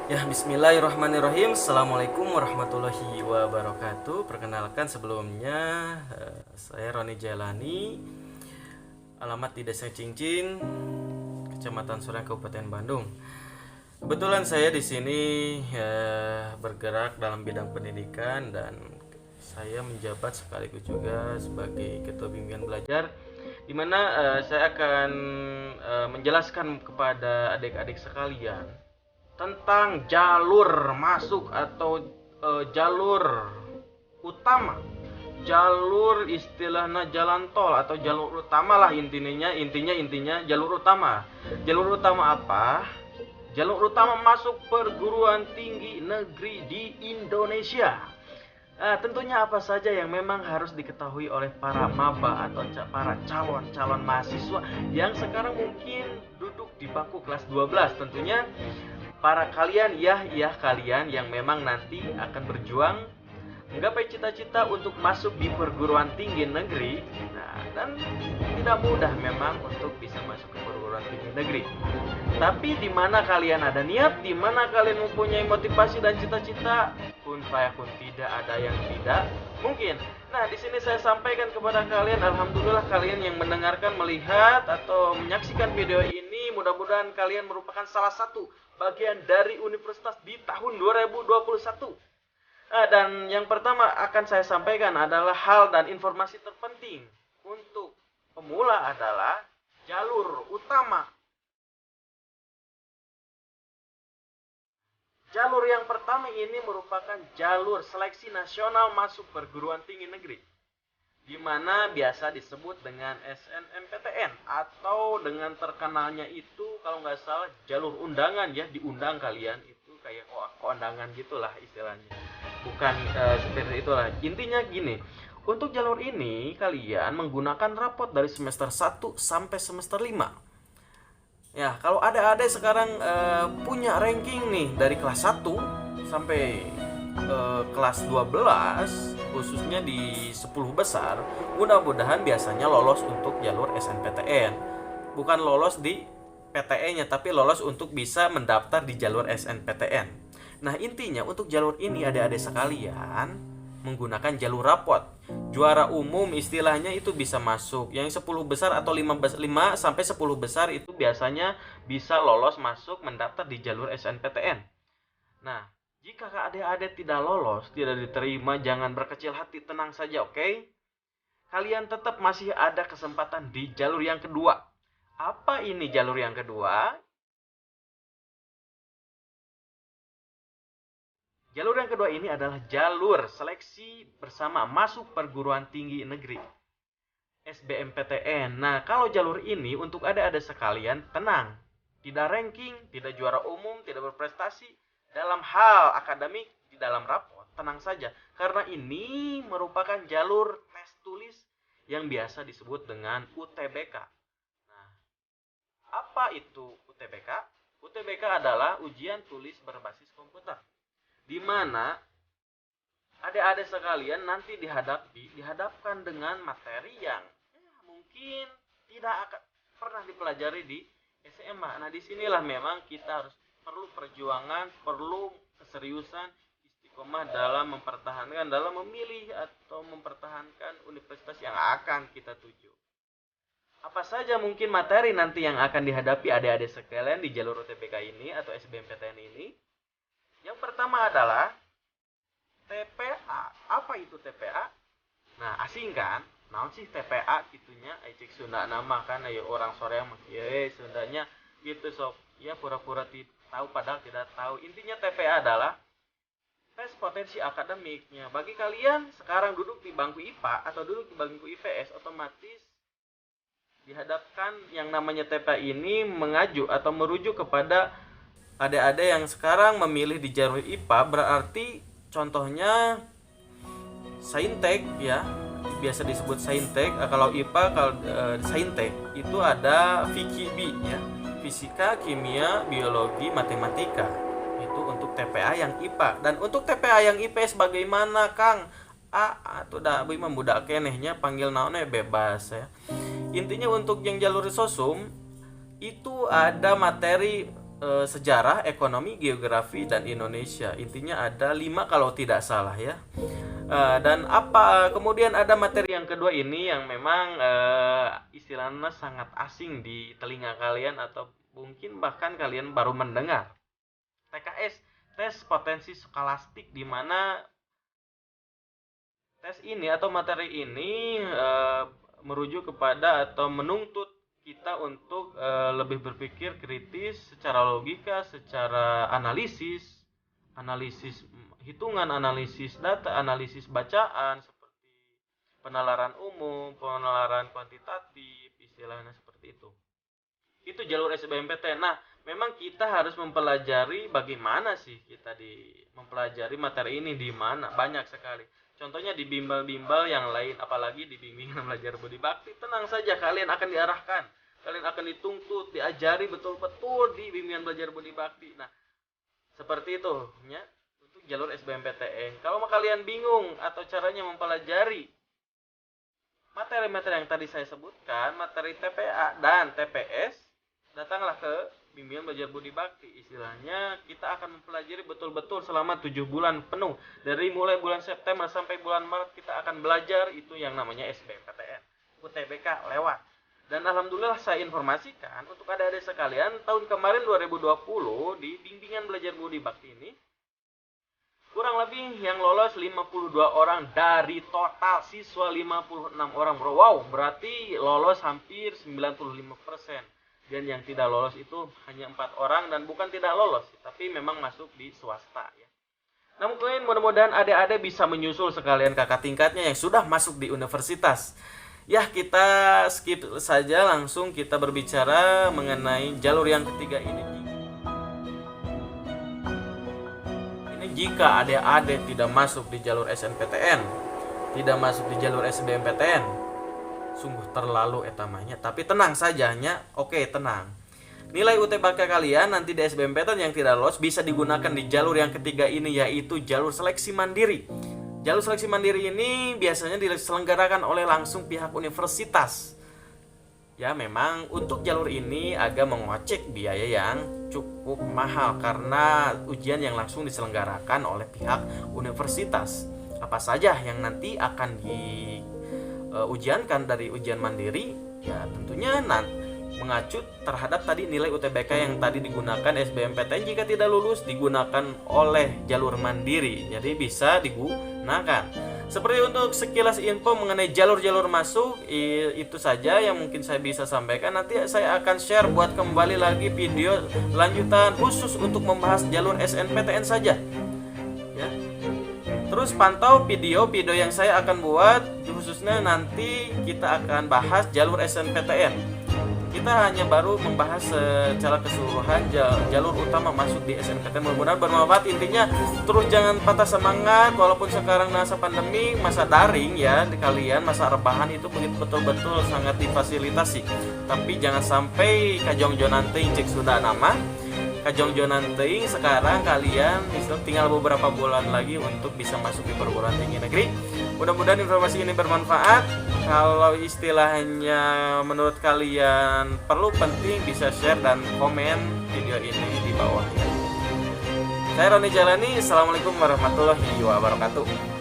Ya, bismillahirrahmanirrahim. Assalamualaikum warahmatullahi wabarakatuh. Perkenalkan sebelumnya, saya Roni Jailani, alamat di Desa Cincin, Kecamatan Soreang, Kabupaten Bandung. Kebetulan saya di sini bergerak dalam bidang pendidikan dan saya menjabat sekaligus juga sebagai Ketua Bimbingan Belajar, di mana saya akan menjelaskan kepada adik-adik sekalian tentang jalur masuk atau jalur utama, jalur istilahnya jalan tol atau jalur utama lah, intinya jalur utama apa? Jalur utama masuk perguruan tinggi negeri di Indonesia. Tentunya apa saja yang memang harus diketahui oleh para maba atau para calon mahasiswa yang sekarang mungkin duduk di bangku kelas 12. Tentunya para kalian kalian yang memang nanti akan berjuang menggapai cita-cita untuk masuk di perguruan tinggi negeri. Nah, dan tidak mudah memang untuk bisa masuk ke perguruan tinggi negeri. Tapi di mana kalian ada niat, di mana kalian mempunyai motivasi dan cita-cita, kun fayakun, tidak ada yang tidak mungkin. Nah, di sini saya sampaikan kepada kalian, alhamdulillah kalian yang mendengarkan, melihat atau menyaksikan video ini, mudah-mudahan kalian merupakan salah satu bagian dari universitas di tahun 2021. Dan yang pertama akan saya sampaikan adalah hal dan informasi terpenting untuk pemula adalah jalur utama. Jalur yang pertama ini merupakan jalur seleksi nasional masuk perguruan tinggi negeri, di mana biasa disebut dengan SNMPTN atau dengan terkenalnya itu kalau nggak salah jalur undangan, ya, diundang kalian itu kayak kondangan gitulah istilahnya. Bukan seperti itulah. Intinya gini, untuk jalur ini kalian menggunakan rapot dari semester 1 sampai semester 5. Ya, kalau adik-adik sekarang punya ranking nih dari kelas 1 sampai kelas 12, khususnya di 10 besar, mudah-mudahan biasanya lolos untuk jalur SNPTN. Bukan lolos di PTN-nya, tapi lolos untuk bisa mendaftar di jalur SNPTN. Nah, intinya untuk jalur ini adik-adik sekalian menggunakan jalur rapot. Juara umum istilahnya itu bisa masuk. Yang 10 besar atau 5 sampai 10 besar itu biasanya bisa lolos masuk mendaftar di jalur SNPTN. Nah, jika adik-adik tidak lolos, tidak diterima, jangan berkecil hati, tenang saja, oke? Kalian tetap masih ada kesempatan di jalur yang kedua. Apa ini jalur yang kedua? Jalur yang kedua ini adalah jalur seleksi bersama masuk perguruan tinggi negeri, SBMPTN. Nah, kalau jalur ini untuk adik-adik sekalian, tenang. Tidak ranking, tidak juara umum, tidak berprestasi dalam hal akademik di dalam raport. Tenang saja, karena ini merupakan jalur tes tulis yang biasa disebut dengan UTBK. Nah, apa itu UTBK? UTBK adalah ujian tulis berbasis komputer, di mana adik-adik sekalian nanti dihadapkan dengan materi yang mungkin tidak akan pernah dipelajari di SMA. Nah, disinilah memang kita harus perlu perjuangan, perlu keseriusan, istiqomah dalam mempertahankan, dalam memilih atau mempertahankan universitas yang akan kita tuju. Apa saja mungkin materi nanti yang akan dihadapi adik-adik sekalian di jalur UTBK ini atau SBMPTN ini? Yang pertama adalah TPA. Apa itu TPA? Nah, asing kan? Naon sih TPA gitunya? Cek Sunda nama kan ayo orang Soreang mah kieu Sundanya gitu sob. Ya pura-pura tahu padahal tidak tahu. Intinya TPA adalah tes potensi akademiknya. Bagi kalian sekarang duduk di bangku IPA atau duduk di bangku IPS, otomatis dihadapkan yang namanya TPA ini mengacu atau merujuk kepada adik-adik yang sekarang memilih di jalur IPA. Berarti contohnya saintek, ya, biasa disebut saintek. Kalau IPA, kalau saintek itu ada FIKIB, ya, fisika, kimia, biologi, matematika. Itu untuk TPA yang IPA. Dan untuk TPA yang IPS bagaimana, Kang? Atau dah bagaimana budak kenehnya panggil naonnya bebas, ya. Intinya untuk yang jalur sosum itu ada materi sejarah, ekonomi, geografi, dan Indonesia. Intinya ada 5 kalau tidak salah ya. Dan kemudian ada materi yang kedua ini yang memang istilahnya sangat asing di telinga kalian atau mungkin bahkan kalian baru mendengar. TKS, tes potensi skolastik, di mana tes ini atau materi ini merujuk kepada atau menuntut kita untuk lebih berpikir kritis secara logika, secara analisis hitungan, analisis data, analisis bacaan seperti penalaran umum, penalaran kuantitatif, istilahnya seperti itu. Itu jalur SBMPTN. Nah, memang kita harus mempelajari bagaimana sih kita mempelajari materi ini di mana, banyak sekali. Contohnya di bimbel-bimbel yang lain, apalagi di bimbingan belajar budi bakti, tenang saja kalian akan diarahkan, kalian akan dituntut, diajari betul-betul di bimbingan belajar budi bakti. Nah, seperti itu ya untuk jalur SBMPTN. Kalau kalian bingung atau caranya mempelajari materi-materi yang tadi saya sebutkan, materi TPA dan TPS, datanglah ke bimbingan belajar budi bakti. Istilahnya kita akan mempelajari betul-betul selama 7 bulan penuh. Dari mulai bulan September sampai bulan Maret kita akan belajar itu yang namanya SBMPTN. UTBK lewat. Dan alhamdulillah saya informasikan untuk adik-adik sekalian, tahun kemarin 2020 di bimbingan belajar budi bakti ini kurang lebih yang lolos 52 orang dari total siswa 56 orang, bro. Wow, berarti lolos hampir 95%. Dan yang tidak lolos itu hanya 4 orang, dan bukan tidak lolos, tapi memang masuk di swasta ya. Namun mudah-mudahan adik-adik bisa menyusul sekalian kakak tingkatnya yang sudah masuk di universitas. Ya, kita skip saja, langsung kita berbicara mengenai jalur yang ketiga ini. Ini jika adik-adik tidak masuk di jalur SNPTN, tidak masuk di jalur SBMPTN, sungguh terlalu etamanya. Tapi tenang saja, tenang. Nilai UTBK kalian nanti di SBMPTN yang tidak lolos bisa digunakan di jalur yang ketiga ini, yaitu jalur seleksi mandiri. Jalur seleksi mandiri ini biasanya diselenggarakan oleh langsung pihak universitas. Ya, memang untuk jalur ini agak mengocek biaya yang cukup mahal karena ujian yang langsung diselenggarakan oleh pihak universitas. Apa saja yang nanti akan ujiankan dari ujian mandiri, ya tentunya mengacu terhadap tadi nilai UTBK yang tadi digunakan SBMPTN. Jika tidak lulus digunakan oleh jalur mandiri, jadi bisa digunakan. Seperti untuk sekilas info mengenai jalur-jalur masuk, itu saja yang mungkin saya bisa sampaikan. Nanti saya akan share buat kembali lagi video lanjutan khusus untuk membahas jalur SNPTN saja ya. Terus pantau video-video yang saya akan buat, khususnya nanti kita akan bahas jalur SNPTN. Kita hanya baru membahas secara keseluruhan jalur utama masuk di SNPTN. Mudah-mudahan bermanfaat. Intinya terus jangan patah semangat, walaupun sekarang masa pandemi, masa daring ya di kalian, masa rebahan itu betul-betul sangat difasilitasi. Tapi jangan sampai kajong-jonan teuing cek sudah nama. Kajong-jonan teuing, sekarang kalian tinggal beberapa bulan lagi untuk bisa masuk di perguruan tinggi negeri. Mudah-mudahan informasi ini bermanfaat. Kalau istilahnya menurut kalian perlu, penting, bisa share dan komen video ini di bawah ya. Saya Roni Jalani. Assalamualaikum warahmatullahi wabarakatuh.